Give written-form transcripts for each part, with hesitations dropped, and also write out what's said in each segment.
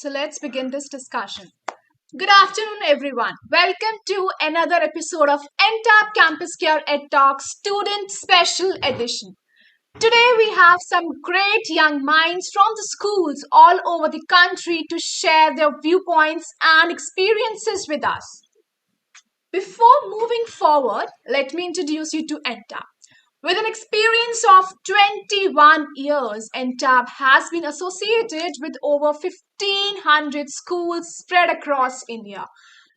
So let's begin this discussion. Good afternoon, everyone. Welcome to another episode of Entab CampusCare EdTalks Student Special Edition. Today we have some great young minds from the schools all over the country to share their viewpoints and experiences with us. Before moving forward, let me introduce you to Entab. With an experience of 21 years, Entab has been associated with over 1,500 schools spread across India,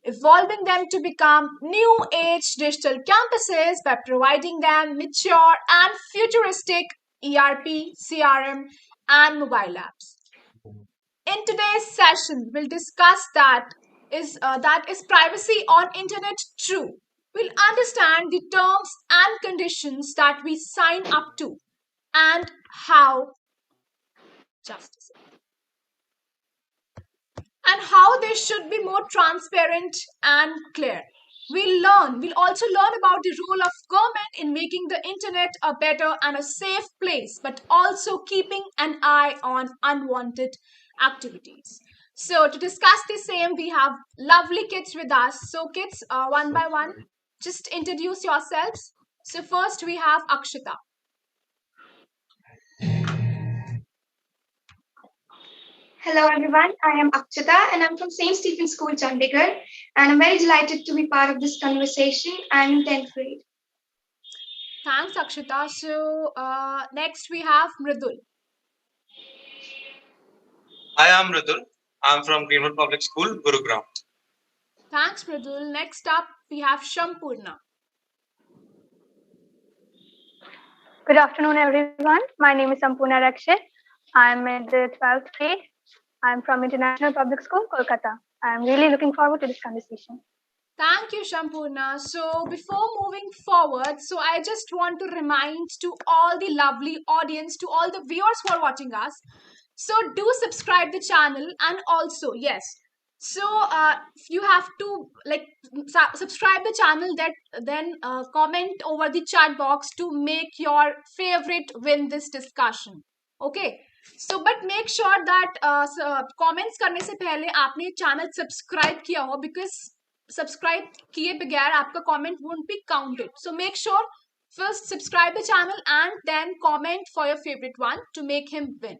evolving them to become new age digital campuses by providing them mature and futuristic ERP, CRM, and mobile apps. In today's session, we'll discuss that is privacy on internet true. We'll understand the terms and conditions that we sign up to and how justice and how they should be more transparent and clear. We'll also learn about the role of government in making the internet a better and a safe place, but also keeping an eye on unwanted activities. So to discuss the same, we have lovely kids with us. So kids, one by one, just introduce yourselves. So first we have Akshita. Hello everyone, I am Akshita and I'm from St. Stephen's School, Chandigarh, and I'm very delighted to be part of this conversation. I'm in 10th grade. Thanks, Akshita. So next we have Mridul. Hi, I'm Ridul. I'm from Greenwood Public School, Gurugram. Thanks, Mridul. Next up, we have Shampurna. Good afternoon, everyone. My name is Shampurna Rakshit. I'm in the 12th grade. I'm from International Public School, Kolkata. I'm really looking forward to this conversation. Thank you, Shampurna. So before moving forward, so I just want to remind to all the lovely audience, to all the viewers who are watching us, so do subscribe the channel and also yes. So you have to subscribe the channel that then comment over the chat box to make your favorite win this discussion. Okay. So but make sure that comments करने से पहले आपने channel subscribe किया हो because subscribe किए बगैर आपका comment won't be counted. So make sure first subscribe the channel and then comment for your favorite one to make him win.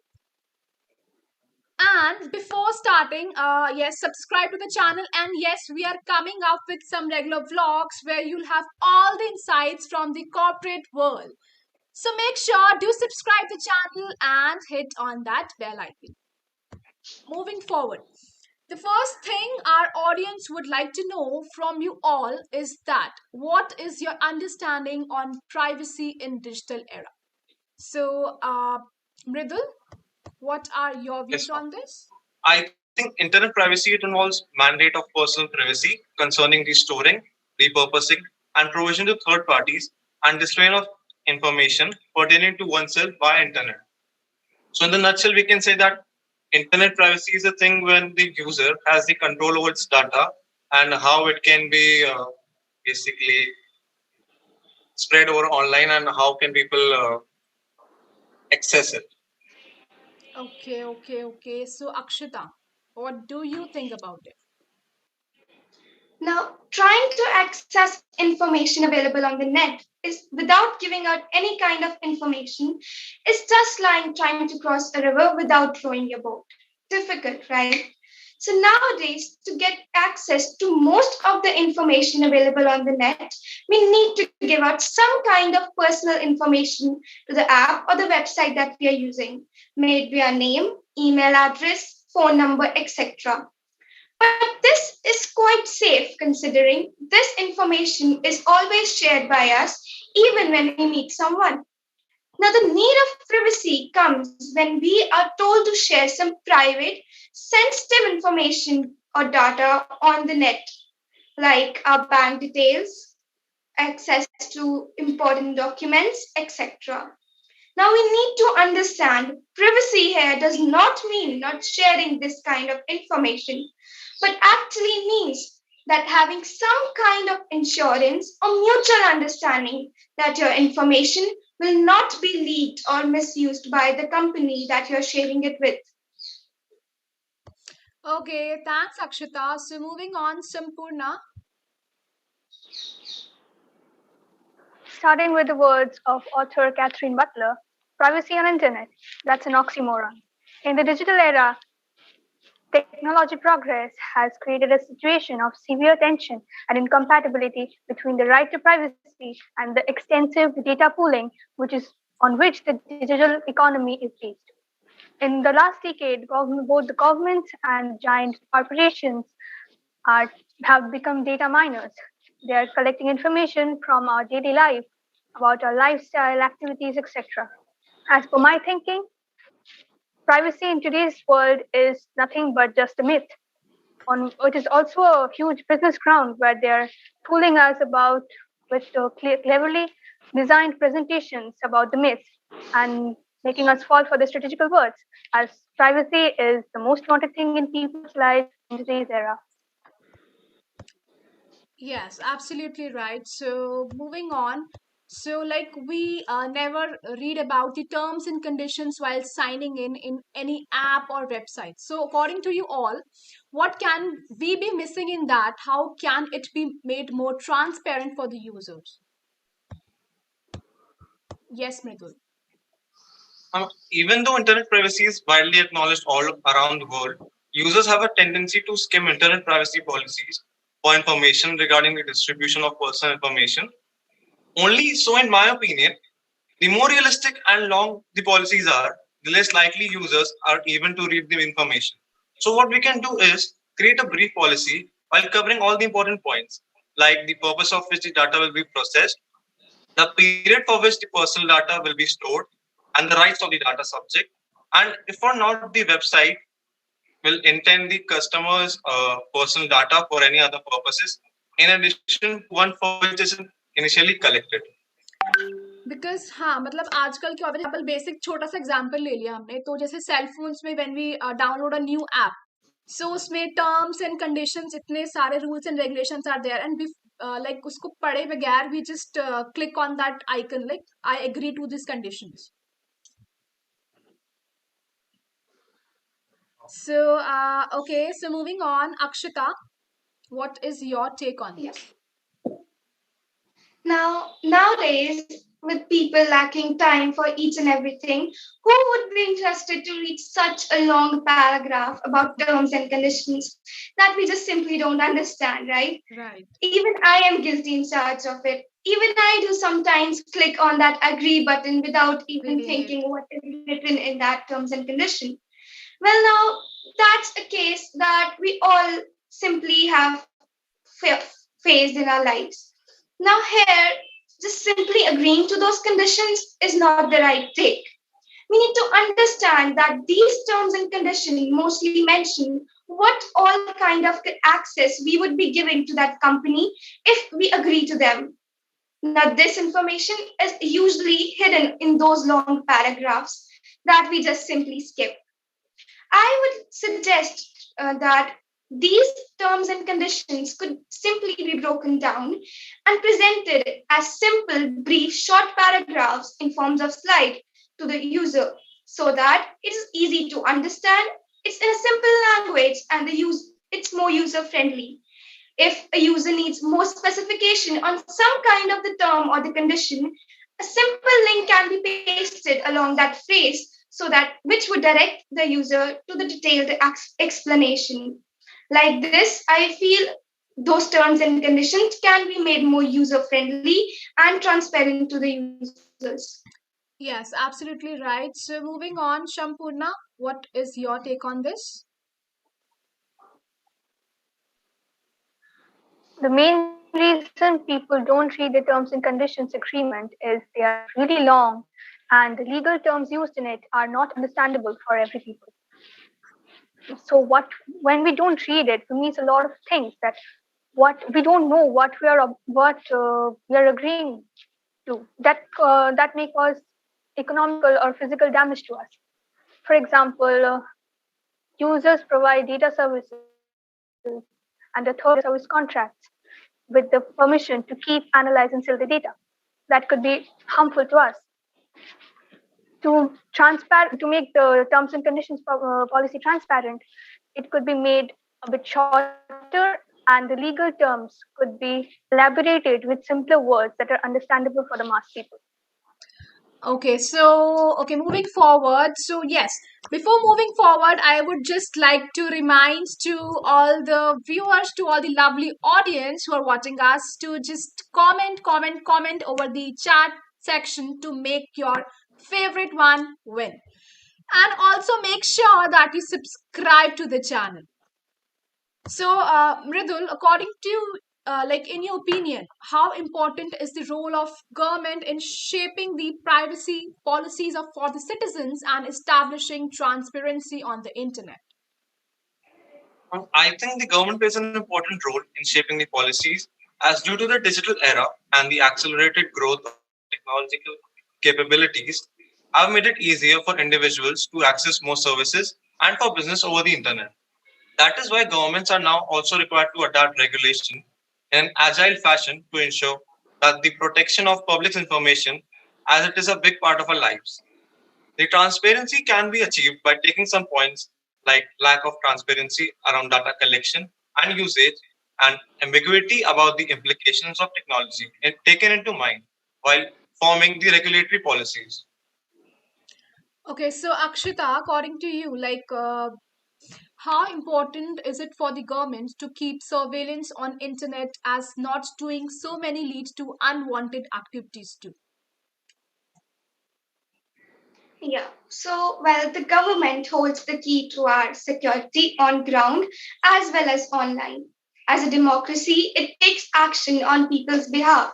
And before starting, yes, subscribe to the channel. And yes, we are coming up with some regular vlogs where you'll have all the insights from the corporate world. So make sure do subscribe the channel and hit on that bell icon. Moving forward, the first thing our audience would like to know from you all is that what is your understanding on privacy in digital era? So, Mridul, what are your views on this? I think internet privacy, it involves mandate of personal privacy concerning the storing, repurposing, and provision to third parties and display of information pertaining to oneself via internet. So in the nutshell, we can say that internet privacy is a thing when the user has the control over its data and how it can be basically spread over online and how can people access it. Okay. So, Akshita, what do you think about it? Now, trying to access information available on the net is without giving out any kind of information is just like trying to cross a river without rowing your boat. Difficult, right? So nowadays, to get access to most of the information available on the net, we need to give out some kind of personal information to the app or the website that we are using, may it be our name, email address, phone number, etc. But this is quite safe considering this information is always shared by us even when we meet someone. Now, the need of privacy comes when we are told to share some private, sensitive information or data on the net, like our bank details, access to important documents, etc. Now, we need to understand privacy here does not mean not sharing this kind of information, but actually means that having some kind of insurance or mutual understanding that your information will not be leaked or misused by the company that you're sharing it with. Okay, thanks, Akshita. So moving on, Shampurna. Starting with the words of author Catherine Butler, privacy on internet, that's an oxymoron. In the digital era, technology progress has created a situation of severe tension and incompatibility between the right to privacy and the extensive data pooling, which is on which the digital economy is based. In the last decade, both the governments and giant corporations are, have become data miners. They are collecting information from our daily life about our lifestyle, activities, etc. As per my thinking, privacy in today's world is nothing but just a myth. It is also a huge business ground where they're fooling us about with cleverly designed presentations about the myths and making us fall for the strategical words, as privacy is the most wanted thing in people's lives in today's era. Yes, absolutely right. So moving on. So like we never read about the terms and conditions while signing in any app or website. So according to you all, what can we be missing in that? How can it be made more transparent for the users? Yes, Mridul. Even though internet privacy is widely acknowledged all around the world, users have a tendency to skim internet privacy policies for information regarding the distribution of personal information. Only so, in my opinion, the more realistic and long the policies are, the less likely users are even to read the information. So, what we can do is create a brief policy while covering all the important points, like the purpose of which the data will be processed, the period for which the personal data will be stored, and the rights of the data subject. And if or not, the website will intend the customer's personal data for any other purposes, in addition to one for which is initially collected. Because हाँ मतलब आजकल क्या होता है example basic छोटा सा example ले लिया हमने तो जैसे सेल फोन्स में when we download a new app so उसमें टर्म्स एंड कंडीशंस इतने सारे rules and regulations are there and we like उसको पढ़े बगैर we just click on that icon like I agree to this conditions so okay so moving on Akshita what is your take on this Now, nowadays, with people lacking time for each and everything, who would be interested to read such a long paragraph about terms and conditions that we just simply don't understand, right? right Even I am guilty in charge of it. Even I do sometimes click on that agree button without even reading it thinking what is written in that terms and condition. Well, now that's a case that we all simply have faced in our lives. Now, here, just simply agreeing to those conditions is not the right take. We need to understand that these terms and conditions mostly mention what all kind of access we would be giving to that company if we agree to them. Now, this information is usually hidden in those long paragraphs that we just simply skip. I would suggest that these terms and conditions could simply be broken down and presented as simple, brief, short paragraphs in forms of slide to the user so that it is easy to understand. It's in a simple language and it's more user friendly. If a user needs more specification on some kind of the term or the condition, a simple link can be pasted along that phrase so that which would direct the user to the detailed explanation. Like this, I feel those terms and conditions can be made more user friendly and transparent to the users. yes absolutely right so moving on Shampurna what is your take on this The main reason people don't read the terms and conditions agreement is they are really long and the legal terms used in it are not understandable for every people. So when we don't read it, we miss a lot of things that what we don't know what we are agreeing to that may cause economical or physical damage to us. For example, users provide data services under third-party data service contracts with the permission to keep, analyze, and sell the data. That could be harmful to us. To make the terms and conditions policy transparent, it could be made a bit shorter, and the legal terms could be elaborated with simpler words that are understandable for the mass people. Okay, moving forward. So yes, before moving forward, I would just like to remind to all the viewers, to all the lovely audience who are watching us, to just comment over the chat section to make your favorite one win. And also make sure that you subscribe to the channel. So, Mridul, according to like in your opinion, how important is the role of government in shaping the privacy policies of for the citizens and establishing transparency on the internet? I think the government plays an important role in shaping the policies as due to the digital era and the accelerated growth of technological capabilities have made it easier for individuals to access more services and for business over the internet. That is why governments are now also required to adapt regulation in an agile fashion to ensure that the protection of public information as it is a big part of our lives. The transparency can be achieved by taking some points like lack of transparency around data collection and usage and ambiguity about the implications of technology and taken into mind while forming the regulatory policies. Okay, so Akshita, according to you, how important is it for the government to keep surveillance on internet as not doing so many leads to unwanted activities too? Yeah, so well, the government holds the key to our security on ground as well as online. As a democracy, it takes action on people's behalf.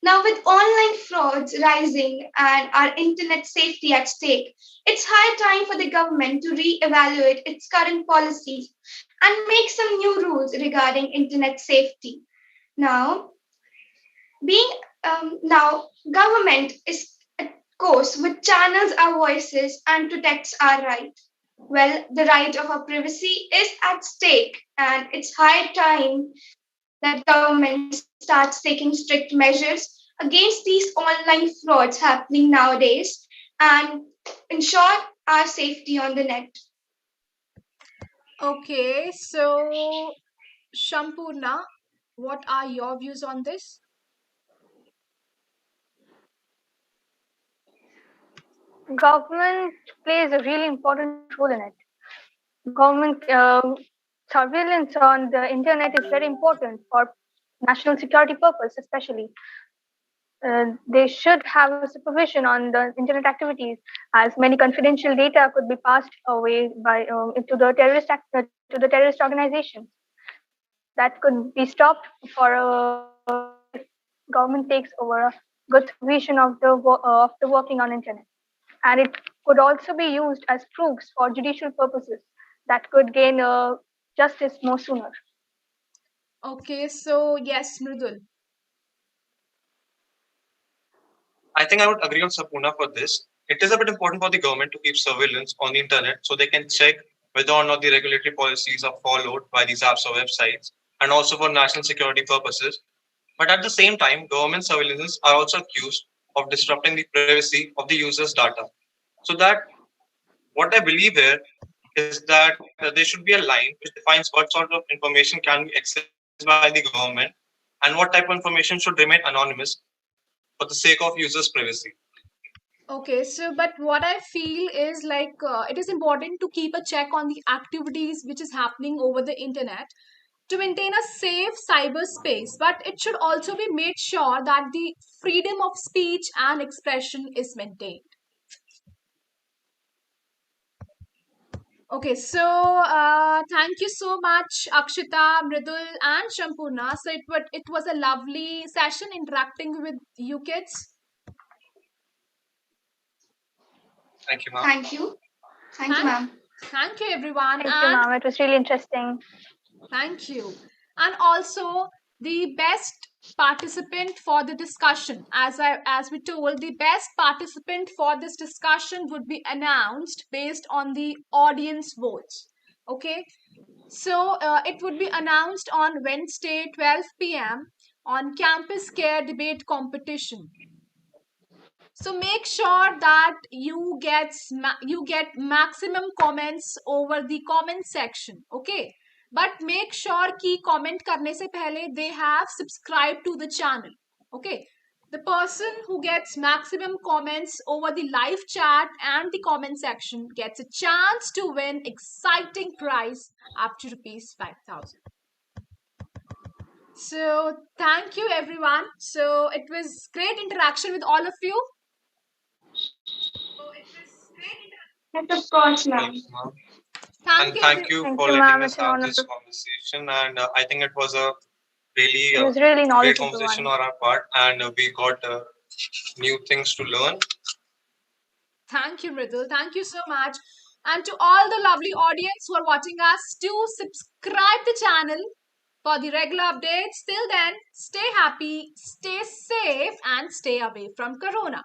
Now, with online frauds rising and our internet safety at stake, it's high time for the government to re-evaluate its current policies and make some new rules regarding internet safety. Now, being now government is of course which channels our voices and protects our right. Well, the right of our privacy is at stake, and it's high time that government starts taking strict measures against these online frauds happening nowadays and ensure our safety on the net. Okay, so Shampurna, what are your views on this? Government plays a really important role in it. Government surveillance on the internet is very important for national security purpose, especially. They should have a supervision on the internet activities, as many confidential data could be passed away by to the terrorist organizations. That could be stopped for if government takes over a good supervision of the working on internet, and it could also be used as proofs for judicial purposes that could gain justice more sooner. Okay, so yes, Mridul. I think I would agree on Sapuna for this. It is a bit important for the government to keep surveillance on the internet so they can check whether or not the regulatory policies are followed by these apps or websites, and also for national security purposes. But at the same time, government surveillances are also accused of disrupting the privacy of the user's data. So that what I believe here is that there should be a line which defines what sort of information can be accessed by the government and what type of information should remain anonymous for the sake of users' privacy. Okay, so but what I feel is it is important to keep a check on the activities which is happening over the internet to maintain a safe cyberspace, but it should also be made sure that the freedom of speech and expression is maintained. Okay, so thank you so much, Akshita, Mridul, and Shampurna. So it was a lovely session interacting with you kids. Thank you, ma'am. Thank you. Thank you, Thank, ma'am. thank you, everyone, Thank you, and ma'am. It was really interesting. thank you. And also the best participant for the discussion, as we told, the best participant for this discussion would be announced based on the audience votes. Okay, so it would be announced on Wednesday, 12 p.m. on Campus Care Debate Competition. So make sure that you get maximum comments over the comment section. Okay, but make sure कि comment करने से पहले they have subscribed to the channel. Okay, the person who gets maximum comments over the live chat and the comment section gets a chance to win exciting prize up to rupees 5,000. So thank you everyone. So it was great interaction with all of you. Yes, of course, ma'am. Thanks, ma'am. Thank And you. thank you Thank for you, letting ma'am. us It's an have honor. this conversation. And I think it was a really It was really great knowledgeable conversation one. on our part, and we got new things to learn. Thank you, Mridul. Thank you so much. And to all the lovely audience who are watching us, do subscribe the channel for the regular updates. Till then, stay happy, stay safe, and stay away from Corona.